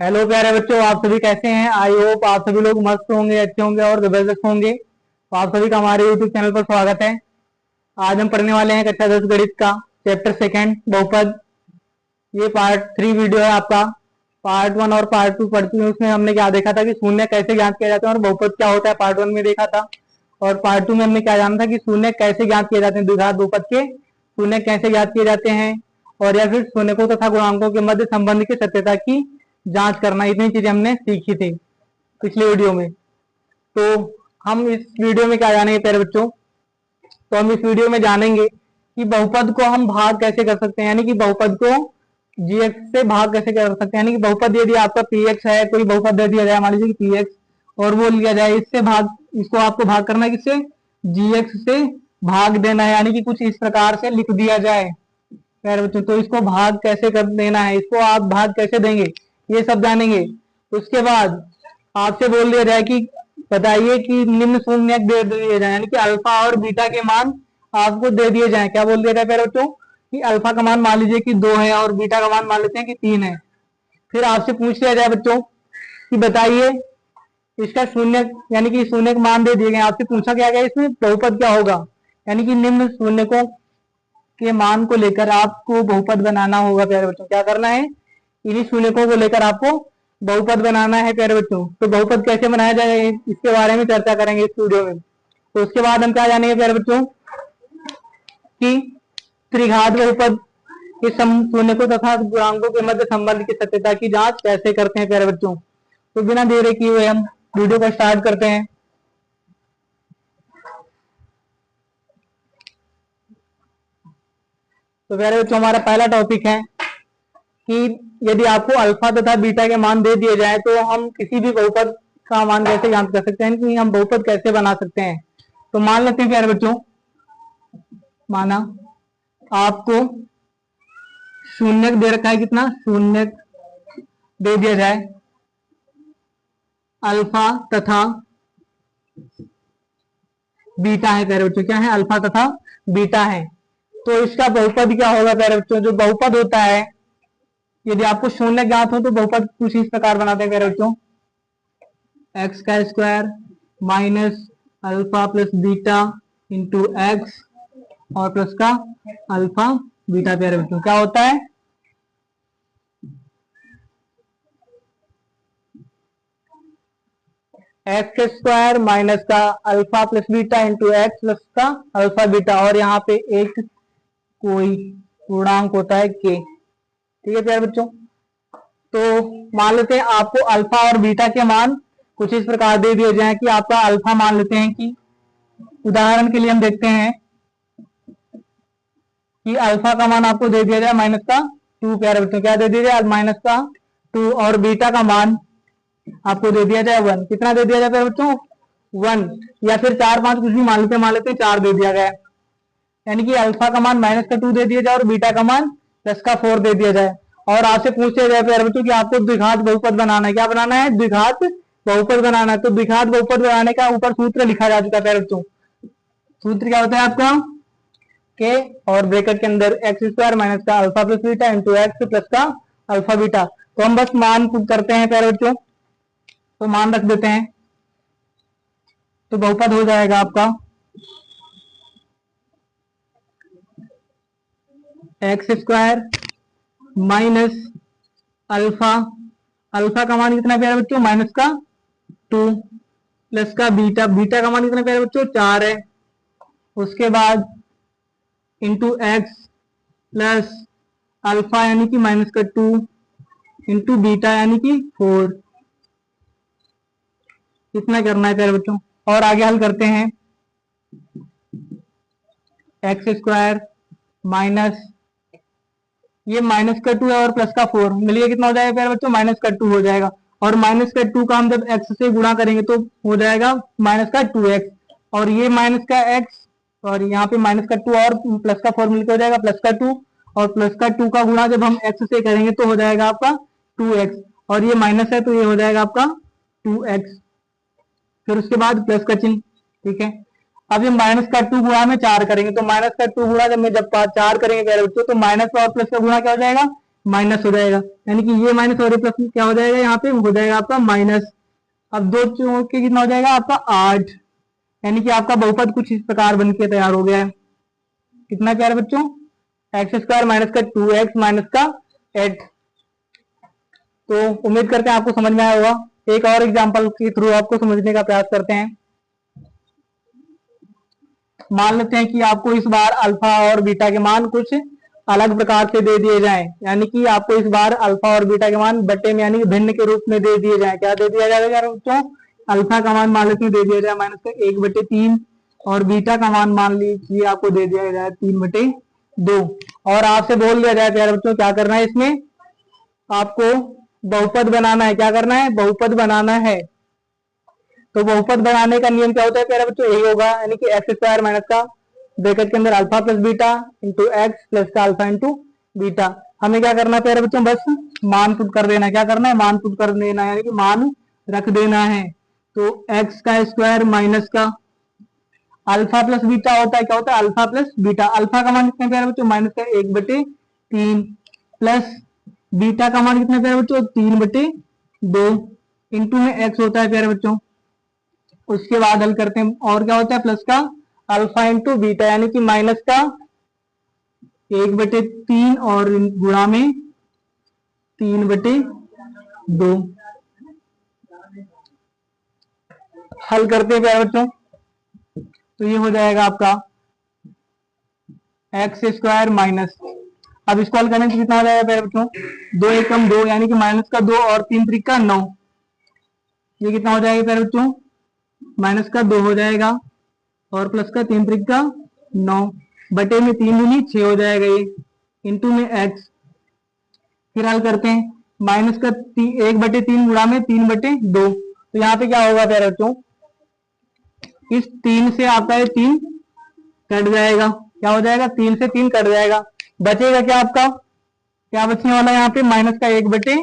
Hello प्यारे बच्चों, आप सभी कैसे हैं। आई होप आप सभी लोग मस्त होंगे, अच्छे होंगे और जबरदस्त होंगे। तो आप सभी का हमारे यूट्यूब चैनल पर स्वागत है। आज हम पढ़ने वाले हैं कक्षा 10 गणित का चैप्टर सेकंड बहुपद। ये पार्ट 3 वीडियो है आपका। पार्ट 1 और पार्ट 2 पढ़ चुके हैं। उसमें हमने क्या देखा था कि शून्य कैसे ज्ञात किया जाता है और बहुपद क्या होता है, पार्ट 1 में देखा था। और पार्ट 2 में हमने क्या जाना था कि शून्य कैसे ज्ञात किए जाते हैं, द्विघात बहुपद के शून्य कैसे ज्ञात किए जाते हैं, और या फिर शून्यकों तथा गुणांकों के मध्य संबंध की सत्यता की जांच करना। इतनी चीजें हमने सीखी थी पिछले वीडियो में। तो हम इस वीडियो में क्या जानेंगे प्यारे बच्चों, तो हम इस वीडियो में जानेंगे कि बहुपद को हम भाग कैसे कर सकते हैं, यानी कि बहुपद को जीएक्स से भाग कैसे कर सकते हैं। यानी कि बहुपद यदि आपका पीएक्स है, कोई बहुपद दे दिया जाए, मान लीजिए कि पीएक्स, और वो लिया जाए इससे भाग, इसको आपको भाग करना है किससे, जीएक्स से भाग देना है। यानी कि कुछ इस प्रकार से लिख दिया जाए प्यारे बच्चों, तो इसको भाग कैसे कर देना है, इसको आप भाग कैसे देंगे, ये सब जानेंगे। उसके बाद आपसे बोल दिया जाए कि बताइए कि निम्न शून्य दे दिए जाए, यानी कि अल्फा और बीटा के मान आपको दे दिए जाए। क्या बोल दिया जाए प्यारे बच्चों कि अल्फा का मान मान लीजिए कि 2 है और बीटा का मान मान लेते हैं कि 3 है। फिर आपसे पूछ लिया जाए बच्चों कि बताइए इसका शून्य, यानी कि शून्य के मान दे दिए गए। आपसे पूछा क्या गया इसमें बहुपद क्या होगा, यानी कि निम्न शून्यकों के मान को लेकर आपको बहुपद बनाना होगा प्यारे बच्चों। क्या करना है, इन्हीं शून्यकों को लेकर आपको बहुपद बनाना है प्यारे बच्चों। तो बहुपद कैसे बनाया जाए इसके बारे में चर्चा करेंगे इस वीडियो में। तो उसके बाद हम क्या जानेंगे प्यारे बच्चों कि त्रिघात बहुपद के शून्यकों तथा गुणांकों के मध्य संबंध की सत्यता की जांच कैसे करते हैं प्यारे बच्चों। तो बिना देरी किए हुए हम वीडियो को स्टार्ट करते हैं। तो प्यारे बच्चों हमारा पहला टॉपिक है कि यदि आपको अल्फा तथा बीटा के मान दे दिए जाए तो हम किसी भी बहुपद का मान कैसे ज्ञात कर सकते हैं, कि हम बहुपद कैसे बना सकते हैं। तो मान लेते हैं प्यारे बच्चों, माना आपको शून्य दे रखा है, कितना शून्य दे दिया जाए, अल्फा तथा बीटा है प्यारे बच्चों। क्या है, अल्फा तथा बीटा है। तो इसका बहुपद क्या होगा प्यारे बच्चों, जो बहुपद होता है, यदि आपको शून्य ज्ञात हो तो बहुपद कुछ इस प्रकार बनाते हैं प्यारे बच्चों, एक्स का square minus alpha plus beta into x और प्लस का अल्फा बीटा। प्यारे बच्चों क्या होता है, एक्स स्क्वायर माइनस का alpha plus beta into x plus का अल्फा बीटा, और यहाँ पे एक कोई पूर्णांक होता है के। ठीक है प्यारे बच्चों, तो मान लेते हैं आपको अल्फा और बीटा के मान कुछ इस प्रकार दे दिए जाए कि आपका अल्फा मान लेते हैं कि, उदाहरण के लिए हम देखते हैं कि अल्फा का मान आपको दे दिया जाए माइनस का 2 प्यारे बच्चों। क्या दे दिया जाए, माइनस का 2, और बीटा का मान आपको दे दिया जाए 1। कितना दे दिया जाए प्यारे बच्चों, 1, या फिर 4 5 कुछ भी मान लेते 4 दे दिया गया। यानी कि अल्फा का मान माइनस का 2 दे दिया जाए और बीटा का मान प्लस का 4 दे दिया जाए। और आपसे पूछ लिया जाए प्यारे बच्चों कि आपको द्विघात बहुपद बनाना है। क्या बनाना है, द्विघात बहुपद बनाना है। तो द्विघात बहुपद बनाने का ऊपर सूत्र लिखा जा चुका है प्यारे बच्चों। सूत्र क्या होता है आपका, के और ब्रैकेट के अंदर एक्स स्क्वायर माइनस का alpha plus beta into x plus का अल्फा बीटा। तो हम बस मान पुट करते हैं प्यारे बच्चों, तो मान रख देते हैं, तो बहुपद हो जाएगा आपका x square minus alpha, alpha का मान कितना प्यारे बच्चों, माइनस का 2 प्लस का बीटा, बीटा का मान कितना प्यारे बच्चों 4 है। उसके बाद इंटू एक्स प्लस अल्फा यानी कि माइनस का 2 इंटू बीटा यानी कि 4। कितना करना है प्यारे बच्चों, और आगे हल करते हैं। एक्स स्क्वायर माइनस, ये माइनस का 2 है और प्लस का 4 मिलिए कितना हो जाएगा प्यारे बच्चों, माइनस का 2 हो जाएगा। और माइनस का 2 का हम जब एक्स से गुणा करेंगे तो हो जाएगा माइनस का 2x, और ये माइनस का x, और यहाँ पे माइनस का 2 और प्लस का 4 मिलकर हो जाएगा प्लस का 2, और प्लस का 2 का गुणा जब हम x से करेंगे तो हो जाएगा आपका 2x, और ये माइनस है तो ये हो जाएगा आपका 2x, फिर उसके बाद प्लस का चिन्ह। ठीक है, अब ये माइनस का 2 गुणा में 4 करेंगे, तो माइनस का 2 गुणा जब 4 करेंगे प्यारे बच्चों, तो माइनस और प्लस का गुणा क्या हो जाएगा, माइनस हो जाएगा, यानी कि ये माइनस और ये प्लस क्या हो जाएगा, यहाँ पे हो जाएगा आपका माइनस। अब दो चौक के कितना हो जाएगा आपका 8, यानी कि आपका बहुपद कुछ इस प्रकार बन के तैयार हो गया है। कितना क्या है बच्चों, एक्स स्क्वायर माइनस का 2x माइनस का 8। तो उम्मीद करते हैं आपको समझ में आया होगा। एक और एग्जांपल के थ्रू आपको समझने का प्रयास करते हैं। मान लेते हैं कि आपको इस बार अल्फा और बीटा के मान कुछ अलग प्रकार से दे दिए जाएं, यानी कि आपको इस बार अल्फा और बीटा के मान बट्टे में यानी कि भिन्न के रूप में दे दिए जाएं। क्या दे दिया जाएगा बच्चों, अल्फा का मान मान लेते हैं दे दिया जाए माइनस का 1/3 और बीटा का मान मान लीजिए आपको दे दिया जाए 3/2 और आपसे बोल दिया जाए प्यारे बच्चों क्या करना है, इसमें आपको बहुपद बनाना है। क्या करना है, बहुपद बनाना है। तो बहुपद बनाने का नियम क्या होता है प्यारे बच्चों, यही होगा, यानी कि एक्स स्क्वायर माइनस का ब्रैकेट के अंदर alpha plus beta into x plus का अल्फा इंटू बीटा। हमें क्या करना है प्यारे बच्चों, बस मान पुट कर देना है। क्या करना है, मान पुट कर देना है, यानी कि मान रख देना है। तो एक्स का स्क्वायर माइनस का अल्फा प्लस बीटा होता है, क्या होता है, अल्फा प्लस बीटा। अल्फा का मान कितना प्यारे बच्चों, माइनस का 1/3 प्लस बीटा का मान कितना प्यारे बच्चों, 3/2 इंटू में एक्स होता है प्यारे बच्चों। उसके बाद हल करते हैं और क्या होता है, प्लस का अल्फा इंटू बीटा, यानी कि माइनस का 1/3 और गुणा में 3/2। हल करते हैं प्यारे बच्चों, तो ये हो जाएगा आपका एक्स स्क्वायर माइनस, अब इसको हल करने से कितना हो जाएगा प्यारे बच्चों, 2 एकम 2 यानी कि माइनस का 2 और 3 त्रिका 9। ये कितना हो जाएगा प्यारे बच्चों, माइनस का 2 हो जाएगा और प्लस का 3 त्रिका 9 बटे में 3 दूनी 6 हो जाएगा ये इंटू में एक्स। फिर हल करते हैं, माइनस का 1/3 गुणा में 3/2। तो यहाँ पे क्या होगा प्यारे बच्चों, इस 3 से आपका ये 3 कट जाएगा। क्या हो जाएगा, 3 से 3 कट जाएगा, बचेगा क्या आपका, क्या बचने वाला है यहाँ पे, माइनस का 1/2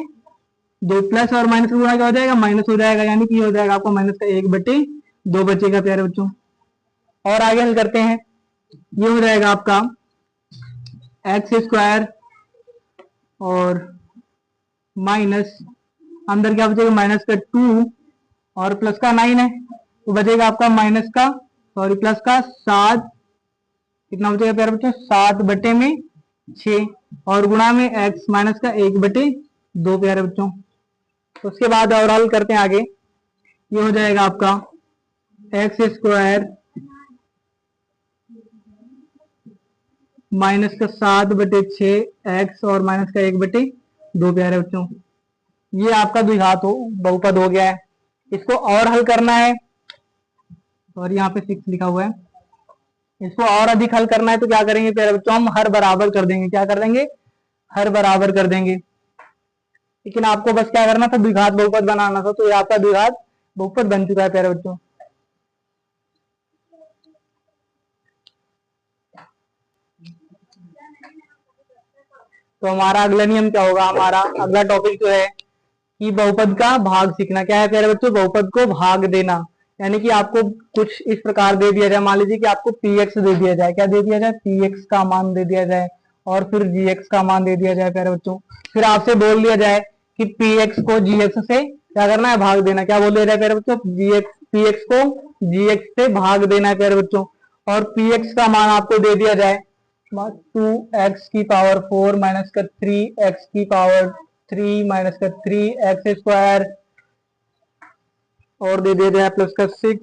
प्लस और माइनस का गुणा क्या हो जाएगा, माइनस हो जाएगा, यानी कि ये हो जाएगा आपको माइनस का 1/2 बचेगा प्यारे बच्चों। और आगे हल करते हैं, ये हो जाएगा आपका एक्स स्क्वायर और माइनस अंदर क्या बचेगा, माइनस का 2 और प्लस का 9 है, तो बचेगा आपका माइनस का प्लस का 7। कितना बचेगा प्यारे बच्चों, 7 बटे में 6 और गुणा में एक्स माइनस का 1/2 प्यारे बच्चों। उसके बाद और हल करते हैं आगे, ये हो जाएगा आपका एक्स स्क्वायर माइनस का 7/6 एक्स और माइनस का 1/2 प्यारे बच्चों। ये आपका द्विघात हो बहुपद हो गया है। इसको और हल करना है, और यहाँ पे 6 लिखा हुआ है, इसको और अधिक हल करना है तो क्या करेंगे प्यारे बच्चों, हम हर बराबर कर देंगे। क्या कर देंगे, हर बराबर कर देंगे। लेकिन आपको बस क्या करना था, द्विघात बहुपद बनाना था, तो ये आपका द्विघात बहुपद बन चुका है प्यारे बच्चों। तो हमारा अगला नियम क्या होगा, हमारा अगला टॉपिक जो है कि बहुपद का भाग सीखना। क्या है प्यारे बच्चों, बहुपद को भाग देना, यानी कि आपको कुछ इस प्रकार दे दिया जाए, मान लीजिए कि आपको px दे दिया जाए। क्या दे दिया जाए, px का मान दे दिया जाए और फिर gx का मान दे दिया जाए प्यारे बच्चों। फिर आपसे बोल दिया जाए कि px को gx से क्या करना है, भाग देना। क्या बोल दिया जाए प्यारे बच्चों, px को gx से भाग देना है प्यारे बच्चों। और px का मान आपको दे दिया जाए 2x⁴ माइनस का 3x⁴ माइनस का 3x स्क्वायर और दे दिया जाए प्लस का 6x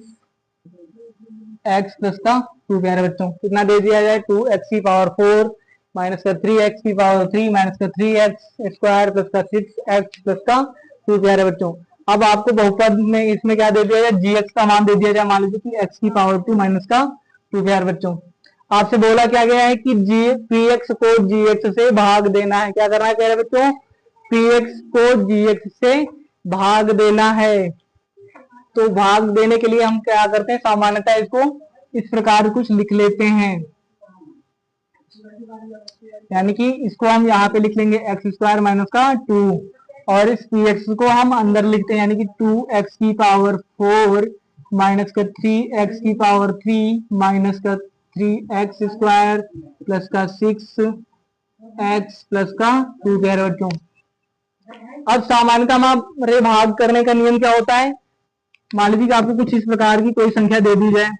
प्लस का 2 प्यारे बच्चों। कितना दे दिया जाए, 2x⁴ माइनस का 3x⁴ माइनस का 3x स्क्वायर प्लस का 6x प्लस का 2 प्यारे बच्चों। अब आपको बहुपद में इसमें क्या दे दिया जाए, gx का मान दे दिया जाए, मान लीजिए कि x⁴ माइनस का 2 प्यारे बच्चों। आपसे बोला क्या गया है कि px को gx से भाग देना है। क्या करना है प्यारे बच्चों, px को gx से भाग देना है। तो भाग देने के लिए हम क्या करते हैं, सामान्यतः इसको इस प्रकार कुछ लिख लेते हैं, यानी कि इसको हम यहाँ पे लिख लेंगे x² माइनस का 2 और इस px को हम अंदर लिखते हैं, यानी कि 2x⁴ माइनस का 3x⁴ माइनस का 3x² प्लस का 6 एक्स प्लस का 2 प्यारे बच्चों। अब सामान्यतः हमारे भाग करने का नियम क्या होता है, मान लीजिए कि आपको कुछ इस प्रकार की कोई संख्या दे दी जाए,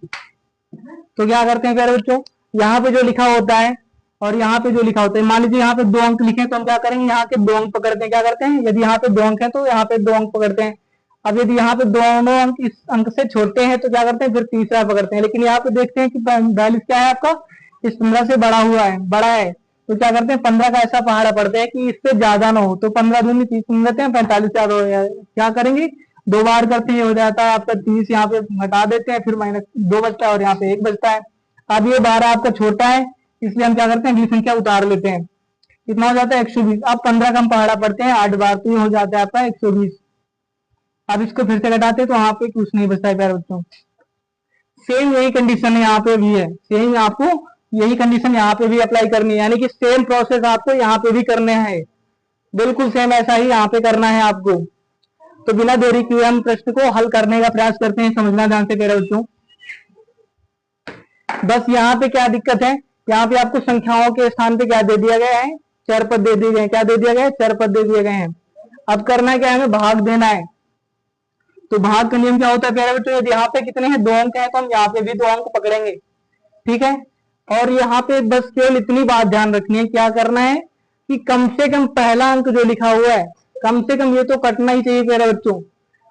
तो क्या करते हैं प्यारे बच्चों, यहाँ पे जो लिखा होता है और यहाँ पे जो लिखा होता है, मान लीजिए यहाँ पे 2 अंक लिखे तो हम क्या करेंगे, यहाँ के 2 अंक पकड़ते हैं। क्या करते हैं, यदि यहाँ पे 2 अंक है तो यहाँ पे 2 अंक पकड़ते हैं। अब यदि यहाँ पे दोनों अंक इस अंक से छोटे हैं तो क्या करते हैं, फिर तीसरा पकड़ते हैं। लेकिन यहाँ पे देखते हैं कि बैलेंस क्या है आपका, इस 15 से बड़ा हुआ है, बड़ा है, तो क्या करते हैं 15 का ऐसा पहाड़ा पड़ता है कि इससे ज्यादा ना हो, तो 15 दूनी 30 देते हैं, 45 ज्यादा हो जाए, क्या करेंगे 2 बार करते हैं, हो जाता है आपका 30, यहाँ पे घटा देते हैं, फिर -2 बचता है और यहाँ पे 1 बचता है। अब ये 12 आपका छोटा है, इसलिए हम क्या करते हैं अगली संख्या उतार लेते हैं, कितना हो जाता है 120। अब 15 का हम पहाड़ा पढ़ते हैं 8 बार, तो ये हो जाता है आपका 120। अब इसको फिर से घटाते हैं तो वहां पे कुछ नहीं बचता है प्यारे बच्चों। सेम यही कंडीशन है यहाँ पे भी है, सेम आपको यही कंडीशन यहाँ पे भी अप्लाई करनी है, यानी कि सेम प्रोसेस आपको यहाँ पे भी करने हैं, बिल्कुल सेम ऐसा ही यहाँ पे करना है आपको। तो बिना देरी किए हम प्रश्न को हल करने का प्रयास करते हैं, समझना ध्यान से प्यारे बच्चों। बस यहाँ पे क्या दिक्कत है, यहाँ पे आपको संख्याओं के स्थान पे क्या दे दिया गया है, चर पद दे दिए गए हैं। क्या दे दिया गया है, चर पद दे दिए गए हैं। अब करना क्या है, हमें भाग देना है। तो भाग का नियम क्या होता है प्यारे बच्चों, यदि यहाँ पे कितने हैं 2 अंक हैं तो हम यहाँ पे भी 2 अंक पकड़ेंगे, ठीक है। और यहाँ पे बस केवल इतनी बात ध्यान रखनी है, क्या करना है कि कम से कम पहला अंक जो लिखा हुआ है, कम से कम ये तो कटना ही चाहिए प्यारे बच्चों।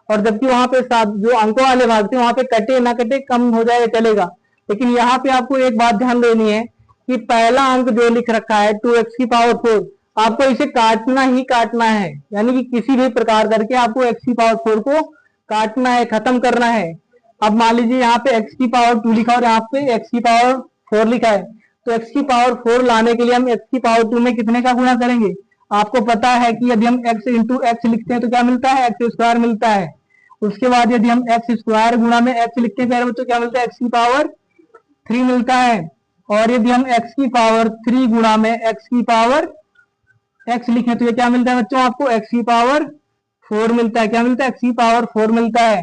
और जबकि वहां पे जो अंकों वाले भाग थे वहां पे कटे ना कटे कम हो जाए चलेगा, लेकिन यहाँ पे आपको एक बात ध्यान देनी है कि पहला अंक जो लिख रखा है 2x की पावर 4, आपको इसे काटना ही काटना है, यानी कि किसी भी प्रकार करके आपको x की पावर 4 को काटना है, खत्म करना है। अब मान लीजिए यहाँ पे x की पावर 2 लिखा और यहाँ पे x की पावर 4 लिखा है, तो x की पावर 4 लाने के लिए हम x की पावर 2 में कितने का गुणा करेंगे। आपको पता है कि यदि हम x इंटू एक्स लिखते हैं तो क्या मिलता है, एक्स स्क्वायर मिलता है। उसके बाद यदि हम एक्स स्क्वायर गुणा में x लिखते हैं तो क्या मिलता है, x की पावर 3 मिलता है। और यदि हम x की पावर 3 गुणा में x की पावर x लिखें तो ये क्या मिलता है बच्चों, आपको x की पावर 4 मिलता है। क्या मिलता है, x की पावर 4 मिलता है।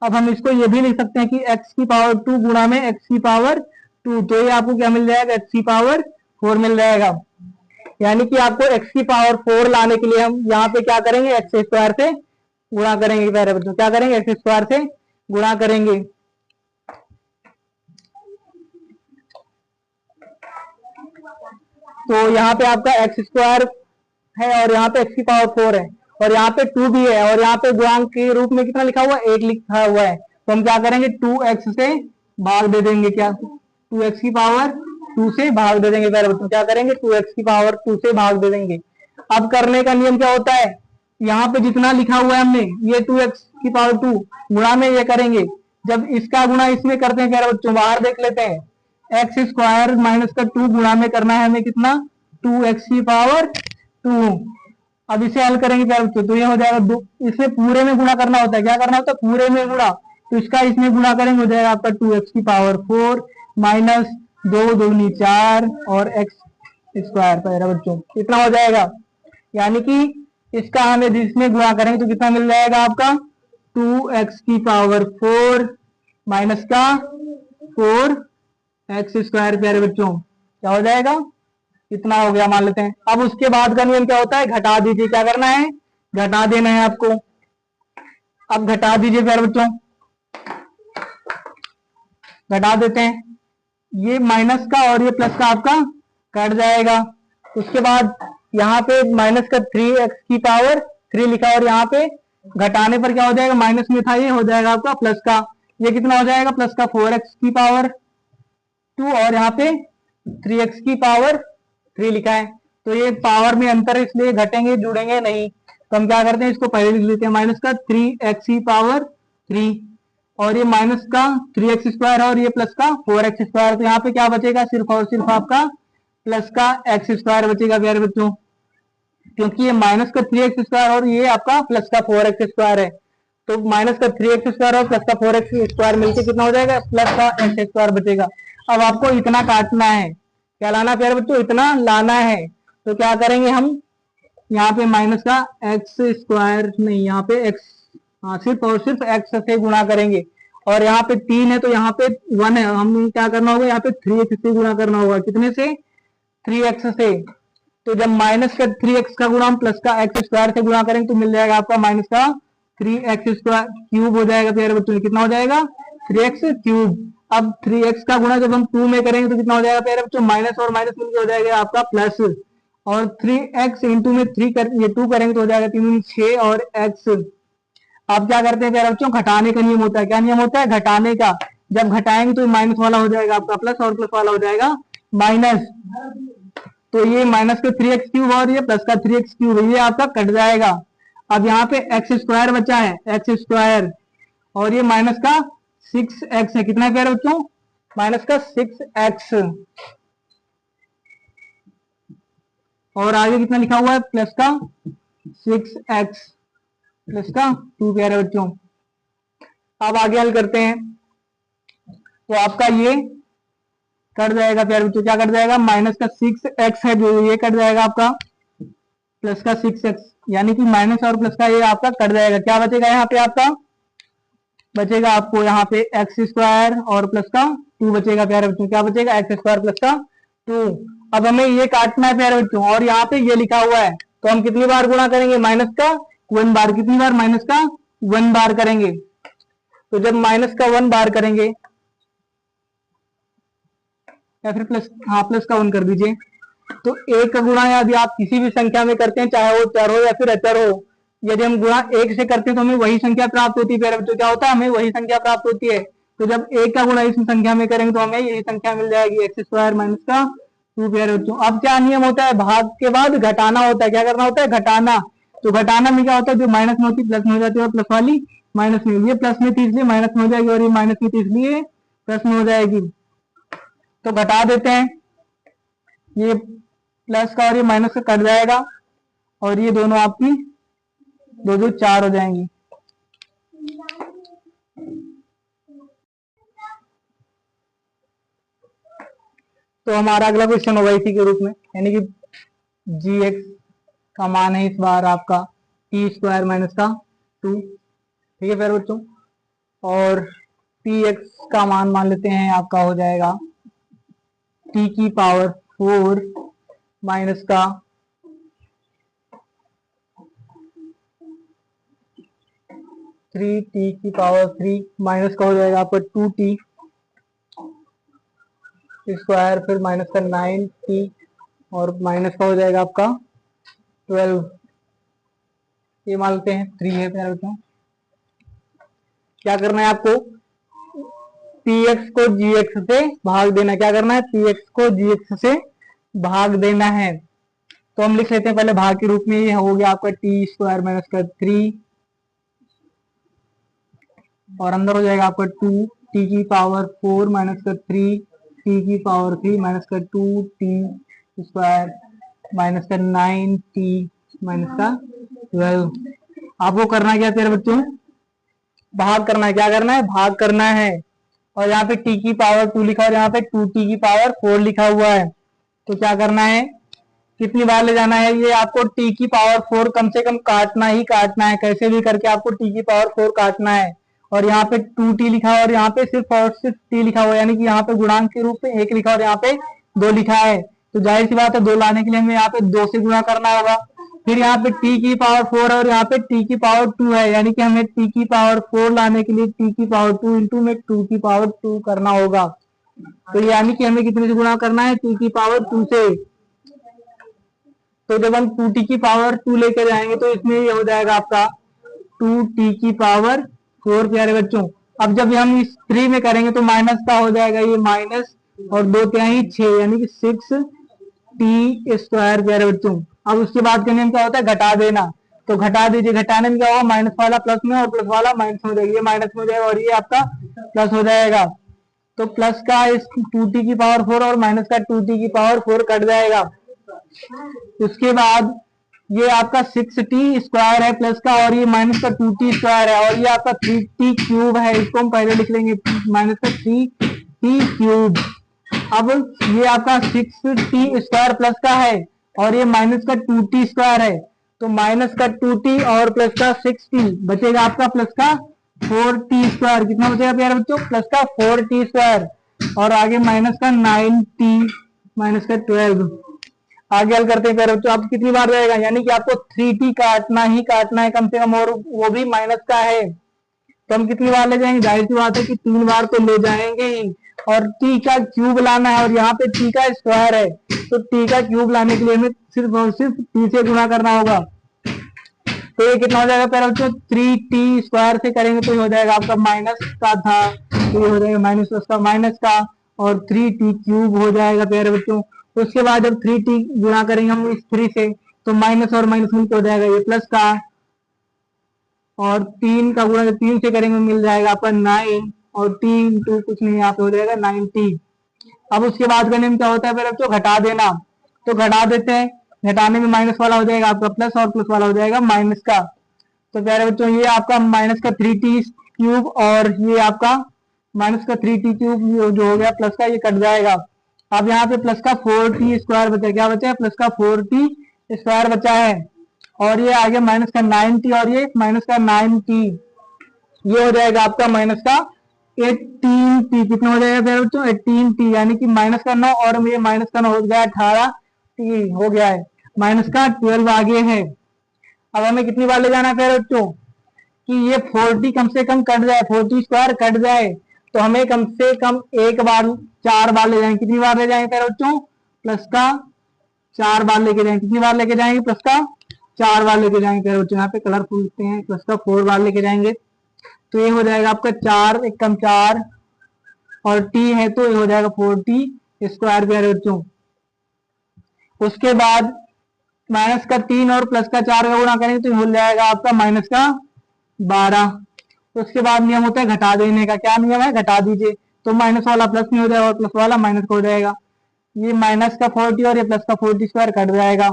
अब हम इसको ये भी लिख सकते हैं कि x की पावर 2 गुणा में x की पावर 2, तो ये आपको क्या मिल जाएगा, x की पावर 4 मिल जाएगा। यानी कि आपको x की पावर 4 लाने के लिए हम यहाँ पे क्या करेंगे, एक्स स्क्वायर से गुणा करेंगे प्यारे बच्चों। क्या करेंगे, एक्स स्क्वायर से गुणा करेंगे। तो यहाँ पे आपका एक्स स्क्वायर है और यहाँ पे एक्स की पावर 4 है और यहाँ पे 2 भी है और यहाँ पे गुणांक के रूप में कितना लिखा हुआ है, 1 लिखा हुआ है। तो हम क्या करेंगे 2x से भाग दे देंगे, क्या 2x की पावर 2 से भाग दे देंगे प्यारे बच्चों। क्या करेंगे 2x की पावर 2 से भाग दे देंगे। अब करने का नियम क्या होता है, यहाँ पे जितना लिखा हुआ है हमने ये 2x की पावर 2 गुणा में ये करेंगे, जब इसका गुणा इसमें करते हैं प्यारे बच्चों, बाहर देख लेते हैं, एक्स स्क्वायर माइनस का 2 गुणा में करना है हमें कितना, 2x की पावर 2। अब इसे हल करेंगे प्यारे बच्चों तो ये हो जाएगा, इसमें पूरे में गुणा करना होता है। क्या करना होता है, पूरे में गुणा, तो इसका इसमें गुणा करेंगे, हो जाएगा आपका 2x की पावर 4 माइनस 2 दूनी 4 और x स्क्वायर प्यारे बच्चों कितना हो जाएगा। यानी कि इसका हमें जिसमें गुणा करेंगे तो कितना मिल जाएगा आपका, 2x की पावर 4 माइनस का 4x स्क्वायर प्यारे बच्चों क्या हो जाएगा, इतना हो गया मान लेते हैं। अब उसके बाद का नियम क्या होता है, घटा दीजिए। क्या करना है, घटा देना है आपको। अब घटा दीजिए प्यारे बच्चों, घटा देते हैं, ये माइनस का और ये प्लस का आपका कट जाएगा। उसके बाद यहाँ पे माइनस का 3x की पावर 3 लिखा और यहाँ पे घटाने पर क्या हो जाएगा, माइनस में था ये हो जाएगा आपका प्लस का, ये कितना हो जाएगा प्लस का 4x की पावर 2 और यहाँ पे 3x की पावर 3 लिखा है। तो ये पावर में अंतर है इसलिए घटेंगे जुड़ेंगे नहीं, तो हम क्या करते हैं इसको पहले लिख लेते हैं, माइनस का 3x की पावर 3 और ये माइनस का 3x स्क्वायर और ये प्लस का 4x स्क्वायर। तो यहाँ पे क्या बचेगा, सिर्फ और सिर्फ आपका प्लस का x स्क्वायर बचेगा प्यारे बच्चों, क्योंकि ये माइनस का 3x स्क्वायर और ये आपका प्लस का 4x स्क्वायर है। तो माइनस का 3x स्क्वायर और प्लस का 4x स्क्वायर मिलकर कितना हो जाएगा, प्लस का x स्क्वायर बचेगा। अब आपको इतना काटना है, क्या लाना प्यारे बच्चों, इतना लाना है। तो क्या करेंगे हम, यहाँ पे माइनस का एक्स स्क्वायर नहीं, यहाँ पे एक्स, हाँ सिर्फ और सिर्फ एक्स से गुणा करेंगे और यहाँ पे 3 है तो यहाँ पे 1 है, हम क्या करना होगा, यहाँ पे 3x से गुणा करना होगा, कितने से, 3x से। तो जब माइनस का 3x का गुणा हम प्लस का एक्स स्क्वायर से गुणा करेंगे तो मिल जाएगा आपका माइनस का 3x स्क्वायर क्यूब हो जाएगा प्यारे बच्चों। कितना हो जाएगा 3x क्यूब। अब 3x का गुणा जब हम 2 में करेंगे तो कितना हो जाएगा प्यारे बच्चों, माइनस और माइनस मिलकर हो जाएगा आपका प्लस। और 3x इंटू में 2 करेंगे तो हो जाएगा 3 6 और x। आप क्या करते हैं प्यारे बच्चों, घटाने का नियम होता है। क्या नियम होता है, घटाने का। जब घटाएंगे तो माइनस वाला हो जाएगा आपका प्लस और प्लस वाला हो जाएगा माइनस। तो ये माइनस का 3x क्यूब और ये प्लस का 3x क्यूब, ये आपका कट जाएगा। अब यहाँ पे एक्स स्क्वायर बचा है, एक्स स्क्वायर, और ये माइनस का 6x है। कितना प्यारे बच्चों, माइनस का 6x। और आगे कितना लिखा हुआ है, प्लस का 6x प्लस का 2 प्यारे बच्चों। अब आगे हल करते हैं तो आपका ये कट जाएगा प्यारे बच्चों। क्या कट जाएगा, माइनस का 6x है जो ये कट जाएगा आपका प्लस का 6x, यानी कि माइनस और प्लस का ये आपका कट जाएगा। क्या बचेगा यहाँ पे आपका, बचेगा आपको यहाँ पे एक्स स्क्वायर और प्लस का 2 बचेगा प्यारे बच्चों। क्या बचेगा, एक्स स्क्वायर प्लस का 2। अब हमें ये काटना है प्यारे बच्चों, और यहाँ पे ये लिखा हुआ है तो हम कितनी बार गुणा करेंगे, माइनस का 1 बार। कितनी बार, माइनस का 1 बार करेंगे। तो जब माइनस का 1 बार करेंगे या फिर प्लस, हाँ प्लस का 1 कर दीजिए, तो एक का गुणा यदि आप किसी भी संख्या में करते हैं, चाहे वो चर हो या फिर अचर हो, यदि हम गुणा 1 से करते हैं तो हमें वही संख्या प्राप्त होती है प्यारे बच्चों। क्या होता है, हमें वही संख्या प्राप्त होती है। तो जब 1 का गुणा इस संख्या में करेंगे तो हमें यही संख्या मिल जाएगी, एक्स स्क्वायर माइनस का 2 प्यारे बच्चों। अब क्या नियम होता है, भाग के बाद घटाना होता है। क्या करना होता है, घटाना। तो घटाना में क्या होता है, जो माइनस में होती है प्लस में हो जाती है और प्लस वाली माइनस में। ये प्लस में थी इसलिए माइनस में हो जाएगी, और ये माइनस में थी इसलिए प्लस में हो जाएगी। तो घटा देते हैं, ये प्लस का और ये माइनस का कट जाएगा, और ये दोनों आपकी 2 2 4 हो जाएंगी। तो हमारा अगला क्वेश्चन होगा इसी के रूप में, यानी कि gx का मान है इस बार आपका टी स्क्वायर माइनस का 2। ठीक है फिर बच्चों, और px का मान लेते हैं आपका हो जाएगा t की पावर 4 माइनस का 3t की पावर 3 माइनस का हो जाएगा आपका 2t स्क्वायर, फिर माइनस का 9t और माइनस का हो जाएगा आपका 12। ये मान लेते हैं 3 है प्यारे बच्चों। क्या करना है आपको, px को gx से भाग देना। क्या करना है, px को gx से भाग देना है। तो हम लिख लेते हैं पहले भाग के रूप में, ये हो गया आपका टी स्क्वायर माइनस का 3, और अंदर हो जाएगा आपका 2 टी की पावर 4 माइनस का 3 टी की पावर 3 माइनस का 2 टी स्क्वायर माइनस का 9 टी माइनस का 12। आपको करना क्या तेरे बच्चों, भाग करना है। क्या करना है, भाग करना है। और यहाँ पे t की पावर 2 लिखा और यहाँ पे 2t की पावर 4 लिखा हुआ है। तो क्या करना है, कितनी बार ले जाना है, ये आपको t की पावर 4 कम से कम काटना ही काटना है। कैसे भी करके आपको t की पावर 4 काटना है। और यहाँ पे 2t लिखा है और यहाँ पे सिर्फ और सिर्फ t लिखा हुआ है, यानी कि यहाँ पे गुणांक के रूप में 1 लिखा और यहाँ पे 2 लिखा है। तो जाहिर सी बात है 2 लाने के लिए हमें यहाँ पे 2 से गुणा करना होगा। फिर यहाँ पे t की पावर 4 और यहाँ पे t की पावर 2 है, यानी कि हमें t की पावर 4 लाने के लिए t की पावर 2 इंटू में 2 की पावर 2 करना होगा। तो यानी कि हमें कितने से गुणा करना है, t की पावर 2 से। तो जब हम 2t की पावर 2 लेकर जाएंगे तो इसमें ये हो जाएगा आपका 2t की पावर 4 प्यारे बच्चों। अब जब हम इस 3 में करेंगे तो माइनस का हो जाएगा ये माइनस और 2 3 6, यानी कि 6t स्क्वायर प्यारे बच्चों। अब उसके बाद का नियम क्या होता है, घटा देना। तो घटा दीजिए, घटाने में क्या होगा, माइनस वाला प्लस में और प्लस वाला माइनस में हो जाएगा। ये माइनस में हो जाएगा और ये आपका प्लस हो जाएगा। तो प्लस का इस 2t की पावर 4 और माइनस का 2t की पावर 4 कट जाएगा। उसके बाद ये आपका 6t स्क्वायर है प्लस का, और ये माइनस का 2t स्क्वायर है, और ये आपका 3t क्यूब है। इसको हम पहले लिख लेंगे माइनस का 3t क्यूब। अब ये आपका 6t स्क्वायर प्लस का है और ये माइनस का 2t स्क्वायर है। तो माइनस का 2t और प्लस का 6t बचेगा आपका प्लस का 4t स्क्वायर। कितना बचेगा प्यारे बच्चों, प्लस का 4t स्क्वायर, और आगे माइनस का 9t माइनस का 12। आगे हल करते हैं प्यारे बच्चों। आप कितनी बार रहेगा, यानी कि आपको 3t काटना ही काटना है कम से कम, और वो भी माइनस का है, तो हम कितनी बार ले जाएंगे, जाहिर सी बात है कि 3 बार तो ले जाएंगे ही। और t का क्यूब लाना है, और यहाँ पे t का स्क्वायर है, तो t का क्यूब लाने के लिए हमें सिर्फ और सिर्फ t से गुणा करना होगा। तो ये कितना हो जाएगा प्यारे बच्चों, 3t स्क्वायर से करेंगे तो ये हो जाएगा आपका माइनस का था, तो ये हो जाएगा माइनस उसका माइनस का, और 3t क्यूब हो जाएगा प्यारे बच्चों। उसके बाद जब 3t गुणा करेंगे हम इस 3 से, तो माइनस और माइनस मिलकर हो जाएगा ये प्लस का, और 3 का गुणा 3 से करेंगे मिल जाएगा आपका 9, और 3 कुछ नहीं यहाँ पे हो जाएगा 90। अब उसके बाद करने में क्या होता है फिर बच्चों, घटा देना, तो घटा देते हैं, घटाने में माइनस वाला हो जाएगा आपका प्लस, और प्लस वाला हो जाएगा माइनस का। तो प्यारे बच्चों ये आपका माइनस का 3t क्यूब, और ये आपका माइनस का 3t क्यूब जो हो गया प्लस का, ये कट जाएगा। अब यहाँ पे प्लस का 4t स्क्वायर बचा, क्या बचा है, प्लस का 4t स्क्वायर बचा है, और ये आगे माइनस का 9t, और ये माइनस का 9t, ये हो जाएगा आपका माइनस का 18t। कितना हो जाएगा फिर बच्चों, 18t, यानी कि माइनस का 9 और ये माइनस का 9 हो गया 18t हो गया है, माइनस का 12 आगे है। अब हमें कितनी बार ले जाना है फिर बच्चों, कि ये 40 कम से कम कट जाए, 40 स्क्वायर कट जाए, तो हमें कम से कम एक बार 4 बार ले जाएंगे। कितनी बार ले जाएंगे फिर बच्चों, प्लस का 4 बार लेके जाएंगे। कितनी बार लेके जाएंगे, प्लस का 4 बार लेके जाएंगे फिर बच्चों। यहाँ पे कलरफुल लिखते हैं, प्लस का 4 बार लेके जाएंगे, तो ये हो जाएगा आपका 4 एक कम 4, और t है तो ये हो जाएगा 4t स्क्वायर प्यारे बच्चों। उसके बाद माइनस का 3 और प्लस का 4 का गुणा करेंगे तो हो जाएगा आपका माइनस का 12। उसके बाद नियम होता है घटा देने का, क्या नियम है, घटा दीजिए, तो माइनस वाला प्लस में हो जाएगा और प्लस वाला माइनस हो जाएगा। ये माइनस का 40 और ये प्लस का 40 स्क्वायर कट जाएगा,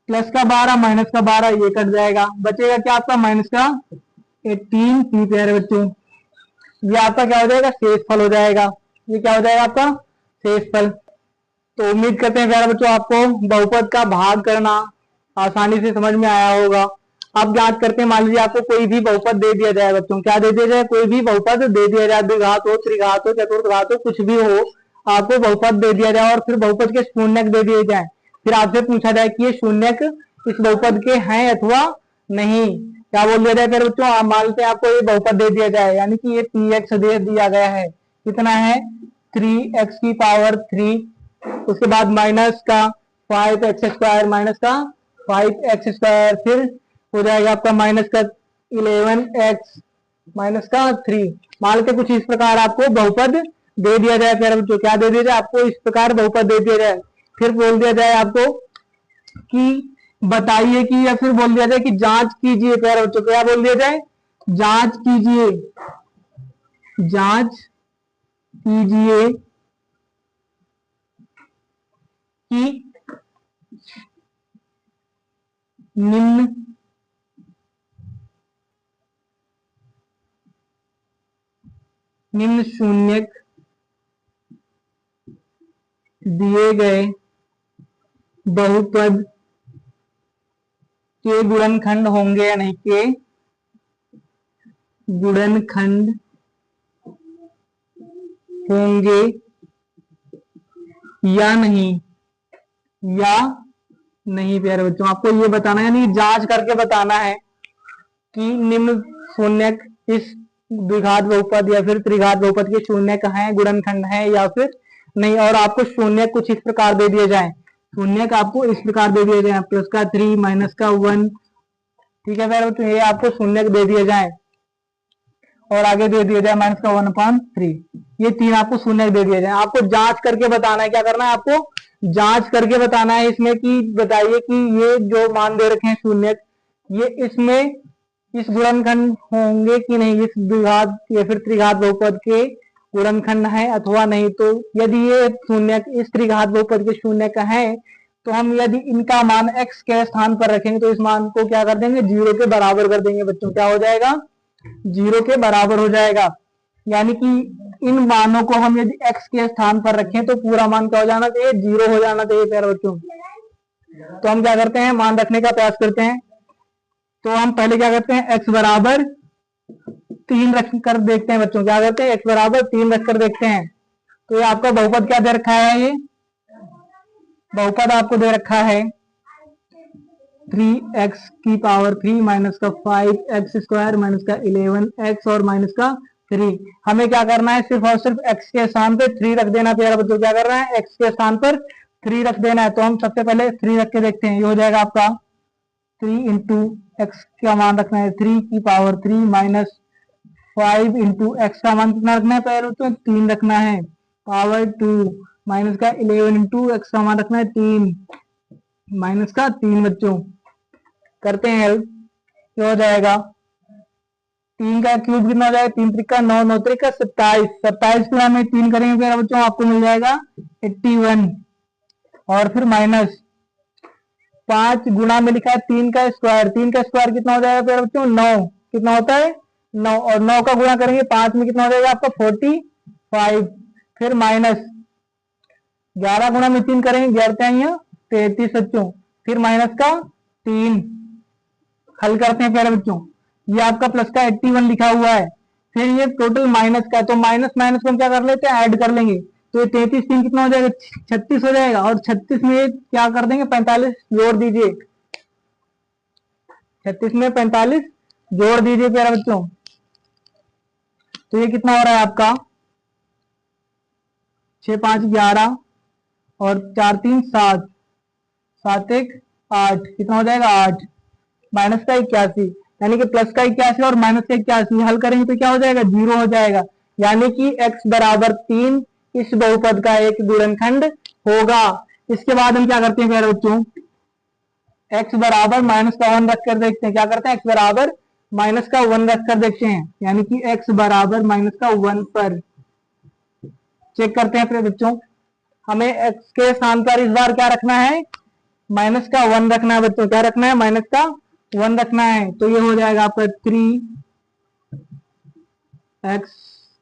प्लस का 12 माइनस का 12 ये कट जाएगा, बचेगा क्या आपका माइनस का 18t प्यारे बच्चों। ये आपका क्या हो जाएगा, शेष फल हो जाएगा। ये क्या हो जाएगा आपका शेष फल। तो उम्मीद करते हैं प्यारे बच्चों आपको बहुपद का भाग करना आसानी से समझ में आया होगा। अब जांच करते हैं, मान लीजिए आपको कोई भी बहुपद दे दिया जाए बच्चों, क्या दे दिया जाए, कोई भी बहुपद दे दिया जाए, द्विघात हो, त्रिघात हो, चतुर्थघात हो, कुछ भी हो, आपको बहुपद दे दिया जाए और फिर बहुपद के शून्यक दे दिए जाए, फिर आपसे पूछा जाए कि ये शून्यक इस बहुपद के हैं अथवा नहीं। क्या बोल दिया जाए फिर बच्चों, आप मान लेते हैं आपको ये बहुपद दे दिया जाए, यानी कि ये 3x दे दिया गया है, कितना है 3x की पावर 3, उसके बाद माइनस का 5x स्क्वायर, माइनस का 5x स्क्वायर, फिर हो जाएगा आपका माइनस का 11x माइनस का 3। मान के कुछ इस प्रकार आपको बहुपद दे दिया जाए प्यारे बच्चों, क्या दे दिया जाए आपको, इस प्रकार बहुपद दे दिया जाए, फिर बोल दिया जाए आपको कि बताइए कि, या फिर बोल दिया जाए कि जांच कीजिए प्यारे बच्चों, क्या बोल दिया जाए, जांच कीजिए, जांच कीजिए कि निम्न शून्यक दिए गए बहुपद के गुणनखंड होंगे या नहीं, के गुणनखंड होंगे या नहीं, या नहीं प्यारे बच्चों। आपको ये बताना है, यानी जांच करके बताना है कि निम्न शून्यक इस द्विघात बहुपद या फिर त्रिघात बहुपद के शून्यक हैं, गुणनखंड हैं या फिर नहीं। और आपको शून्यक कुछ इस प्रकार दे दिए जाए, शून्यक आपको इस प्रकार दे दिए जाए, प्लस का 3 माइनस का 1, ठीक है प्यारे बच्चों, ये आपको शून्यक दे दिए जाए, और आगे दे दिया जाए माइनस का 1/3, ये 3 आपको शून्यक दे दिया जाए। आपको जांच करके बताना है, क्या करना है आपको जांच करके बताना है इसमें, कि बताइए कि ये जो मान दे रखे हैं शून्यक, ये इसमें इस गुणनखंड होंगे कि नहीं, इस द्विघात या फिर त्रिघात बहुपद के गुणनखंड है अथवा नहीं। तो यदि ये शून्यक इस त्रिघात बहुपद के शून्यक है, तो हम यदि इनका मान x के स्थान पर रखेंगे तो इस मान को क्या कर देंगे, 0 के बराबर कर देंगे बच्चों, क्या हो जाएगा 0 के बराबर हो जाएगा। यानी कि इन मानों को हम यदि x के स्थान पर रखें तो पूरा मान क्या हो जाना चाहिए, 0 हो जाना चाहिए प्यारे बच्चों। तो हम क्या करते हैं, मान रखने का प्रयास करते हैं। तो हम पहले क्या करते हैं, x बराबर 3 रख कर देखते हैं बच्चों, क्या करते हैं, x बराबर 3 रख कर देखते हैं। तो ये आपका बहुपद क्या दे रखा है, ये बहुपद आपको दे रखा है 3x की पावर 3 माइनस का 5x स्क्वायर माइनस का 11x और माइनस का 3। हमें क्या करना है, सिर्फ और सिर्फ x के स्थान पे 3 रख देना। प्यारा बच्चों क्या करना है, x के स्थान पर 3 रख देना है। तो हम सबसे पहले 3 रख के देखते हैं। ये हो जाएगा आपका 3 इंटू एक्स का मान रखना है 3 की पावर 3 माइनस 5 इंटू एक्स का मान कितना रखना है, पहले तो 3 रखना है पावर 2 माइनस का 11 इंटू एक्स का मान रखना है 3 माइनस का 3। बच्चों करते हैं हेल्प। ये हो जाएगा 3 का क्यूब कितना हो जाएगा, 3 त्रिका 9, 9 त्रिका 27, 27 को हमें 3 करेंगे फिर बच्चों आपको मिल जाएगा 81 और फिर माइनस 5 गुणा में लिखा है 3 का स्क्वायर, 3 का स्क्वायर कितना हो जाएगा फिर बच्चों 9, कितना होता है 9 और 9 का गुणा करेंगे 5 में कितना हो जाएगा आपका 45, फिर माइनस 11 गुणा में 3 करेंगे 11 33 बच्चों, फिर माइनस का 3। हल करते हैं प्यारे बच्चों। ये आपका प्लस का 81 लिखा हुआ है, फिर ये टोटल माइनस का, तो माइनस माइनस को हम क्या कर लेते हैं, ऐड कर लेंगे। तो ये 33 3 कितना हो जाएगा 36 हो जाएगा और 36 में क्या कर देंगे 45 जोड़ दीजिए, 36 में 45 जोड़ दीजिए प्यारे बच्चों। तो ये कितना हो रहा है आपका 6 5 11 और 4 3 7, 7 1 8, कितना हो जाएगा 8 माइनस का 81, यानी कि प्लस का 81 और माइनस का 81 हल करेंगे तो क्या हो जाएगा 0 हो जाएगा, यानी कि x बराबर 3 इस बहुपद का एक गुणनखंड होगा। इसके बाद हम क्या करते हैं प्यारे बच्चों, x बराबर माइनस का 1 रख कर देखते हैं। क्या करते हैं, x बराबर माइनस का 1 रख कर देखते हैं, यानी कि x बराबर माइनस का 1 पर चेक करते हैं प्यारे बच्चों। हमें x के स्थान पर इस बार क्या रखना है, माइनस का 1 रखना है बच्चों। क्या रखना है, माइनस का 1 रखना है। तो ये हो जाएगा आपका 3x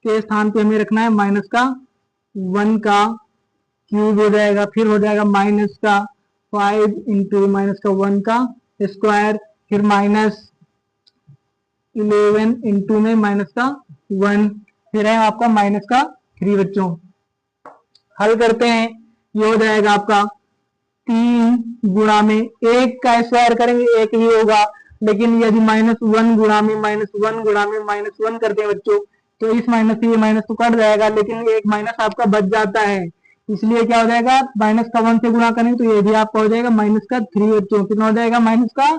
के स्थान पे हमें रखना है माइनस का 1 का क्यूब हो जाएगा, फिर हो जाएगा माइनस का 5 इंटू माइनस का 1 का स्क्वायर, फिर माइनस 11 इंटू में माइनस का 1, फिर है आपका माइनस का 3 बच्चों। हल करते हैं। ये हो जाएगा आपका 3 गुणा में 1 का स्क्वायर करेंगे 1 ही होगा, लेकिन यदि -1 गुणा में -1 गुणा में -1 करते हैं बच्चों तो इस माइनस से ये माइनस तो कट जाएगा, लेकिन एक माइनस आपका बच जाता है, इसलिए क्या हो जाएगा माइनस का 1 से गुणा करेंगे तो ये भी आपका हो जाएगा माइनस का 3 बच्चों। कितना हो जाएगा, माइनस का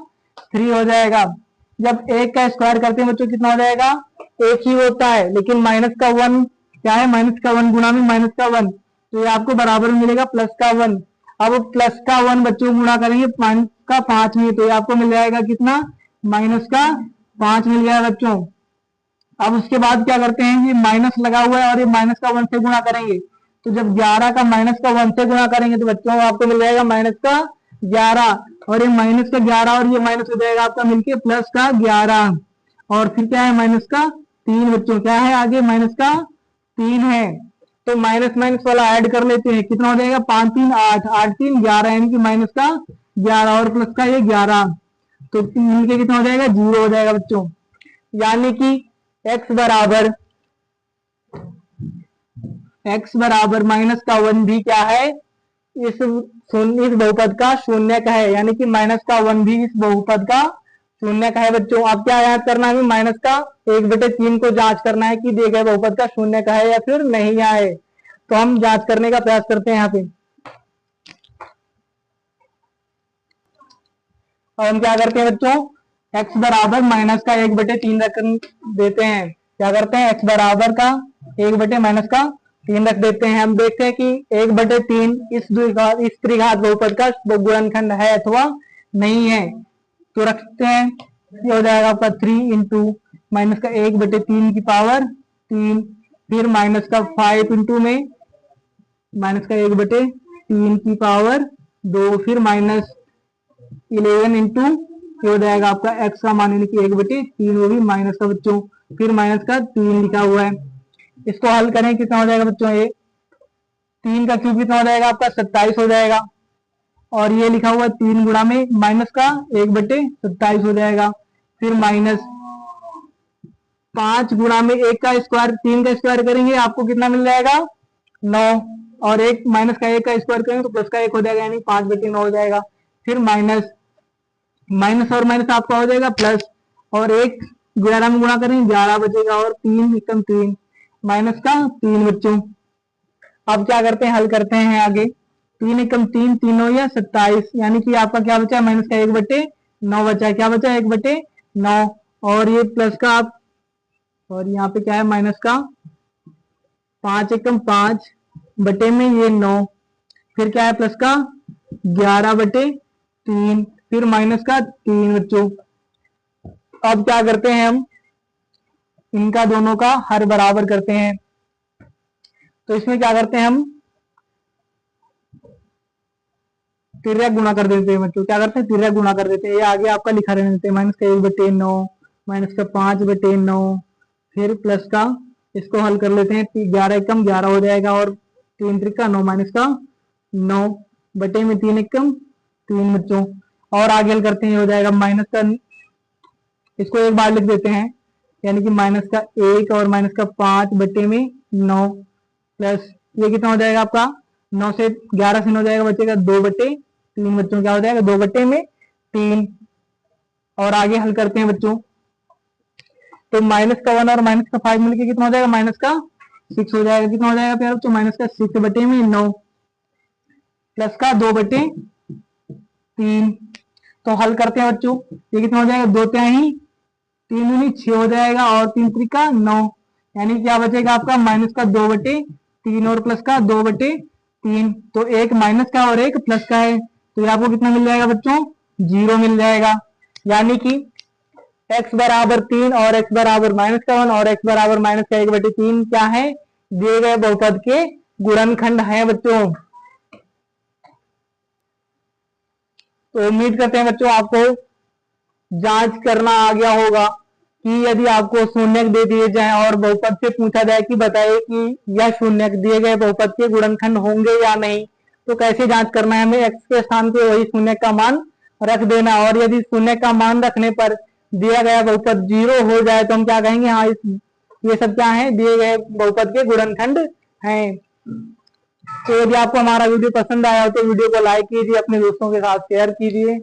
3 हो जाएगा। जब 1 का स्क्वायर करते हैं बच्चों कितना हो जाएगा, 1 ही होता है, लेकिन माइनस का 1 क्या है, माइनस का 1 गुणा में माइनस का 1, तो ये आपको बराबर मिलेगा प्लस का 1। अब प्लस का 1 बच्चों गुणा करेंगे माइनस का 5 में, तो ये आपको मिल जाएगा कितना, माइनस का 5 मिल गया बच्चों। अब उसके बाद क्या करते हैं, ये माइनस लगा हुआ है और ये माइनस का 1 से गुणा करेंगे, तो जब 11 का माइनस का 1 से गुणा करेंगे तो बच्चों आपको मिल जाएगा माइनस का 11, और ये माइनस का 11 और ये माइनस हो जाएगा आपका मिलके प्लस का 11, और फिर क्या है माइनस का 3 बच्चों। क्या है आगे, माइनस का 3 है, तो माइनस माइनस वाला ऐड कर लेते हैं। कितना हो जाएगा, 5 3 8, 8 3 11, यानी कि माइनस का 11 और प्लस का ये 11, तो मिलके कितना हो जाएगा 0 हो जाएगा बच्चों। यानी कि x बराबर माइनस का 1 भी क्या है, इस बहुपद का शून्य का है, यानी कि माइनस का 1 भी इस बहुपद का शून्य का है बच्चों। अब क्या याद करना है, माइनस का 1/3 को जांच करना है कि दिए गए बहुपद का शून्य का है या फिर नहीं है, तो हम जांच करने का प्रयास करते हैं यहाँ पे। और हम क्या करते हैं बच्चों, x बराबर माइनस का 1/3 रख देते हैं। क्या करते हैं, x बराबर का 1/-3 रख देते हैं। हम देखते हैं कि 1/3 इस त्रिघात बहुपद का गुणनखंड है अथवा नहीं है, तो रखते हैं। ये हो जाएगा आपका 3 इंटू माइनस का 1/3 की पावर 3, फिर माइनस का 5 इंटू में माइनस का 1/3 की पावर 2, फिर माइनस 11 इंटू ये हो जाएगा आपका x का मान, यानी कि 1/3 होगी माइनस का बच्चों, फिर माइनस का 3 लिखा हुआ है। इसको हल करें कितना हो जाएगा बच्चों, ये 3 का क्यूब कितना हो जाएगा आपका 27 हो जाएगा, और ये लिखा हुआ 3 गुणा में माइनस का 1/27 हो जाएगा, फिर माइनस 5 गुणा में 1 का स्क्वायर 3 का स्क्वायर करेंगे आपको कितना मिल जाएगा 9, और एक माइनस का एक का स्क्वायर करेंगे तो प्लस का एक हो जाएगा, यानी 5/9 हो जाएगा। फिर माइनस माइनस और माइनस आपका हो जाएगा प्लस, और एक 11 में गुणा करेंगे 11 बचेगा, और 3 एकम 3 माइनस का 3 बच्चों। अब क्या करते हैं, हल करते हैं आगे। 3 एकम 3, 3 हो या 27, यानी कि आपका क्या बचा, माइनस का 1/9 बचा। क्या बचा, 1/9। और ये प्लस का आप, और यहाँ पे क्या है, माइनस का 5 एकम 5 बटे में ये 9, फिर क्या है प्लस का 11/3, फिर माइनस का 3 बच्चों। अब क्या करते हैं हम, इनका दोनों का हर बराबर करते हैं। तो इसमें क्या करते हैं हम, तिर्यक गुणा कर देते हैं बच्चों। क्या करते हैं, तिर्यक गुणा कर देते हैं। ये आगे आपका लिखा रहने देते हैं, माइनस का 1/9, माइनस का 5/9, फिर प्लस का, इसको हल कर लेते हैं। 11 एकम 11 हो जाएगा, और 3 त्रिका 9, माइनस का 9 बटे में 3 एकम 3 बच्चों। और आगे हल करते हैं, हो जाएगा माइनस का, इसको एक बार लिख देते हैं, यानी कि माइनस का 1 और माइनस का 5 बटे में 9, प्लस ये कितना हो जाएगा आपका, 9 से 11 से 9 जाएगा, बचेगा 2/3 बच्चों। क्या हो जाएगा, 2/3। और आगे हल करते हैं बच्चों, तो माइनस का 1 और माइनस का 5 मिलकर कितना हो जाएगा, माइनस का 6 हो जाएगा। कितना हो जाएगा प्यार बच्चों, माइनस का 6 बटे में 9, प्लस का 2/3। तो हल करते हैं बच्चों, ये कितना हो जाएगा, 2 3 3 6 हो जाएगा, और 3 त्रिका 9, यानी क्या बचेगा आपका, माइनस का 2/3 और प्लस का 2/3। तो एक माइनस का और एक प्लस का है, तो ये आपको कितना मिल जाएगा बच्चों, 0 मिल जाएगा। यानी कि x बराबर 3 और x बराबर माइनस का 1 और x बराबर माइनस का 1/3 क्या है, दिए गए बहुपद के गुणनखंड है बच्चों। तो उम्मीद करते हैं बच्चों आपको जांच करना आ गया होगा कि यदि आपको शून्यक दे दिए जाए और बहुपद से पूछा जाए कि बताइए कि यह शून्यक दिए गए बहुपद के गुणनखंड होंगे या नहीं, तो कैसे जांच करना है, हमें x के स्थान पे वही शून्यक का मान रख देना। और यदि शून्यक का मान रखने पर दिया गया बहुपद 0 हो जाए तो हम क्या कहेंगे, हाँ ये सब क्या है, दिए गए बहुपद के गुणनखंड हैं। तो यदि आपको हमारा वीडियो पसंद आया हो तो वीडियो को लाइक कीजिए, अपने दोस्तों के साथ शेयर कीजिए।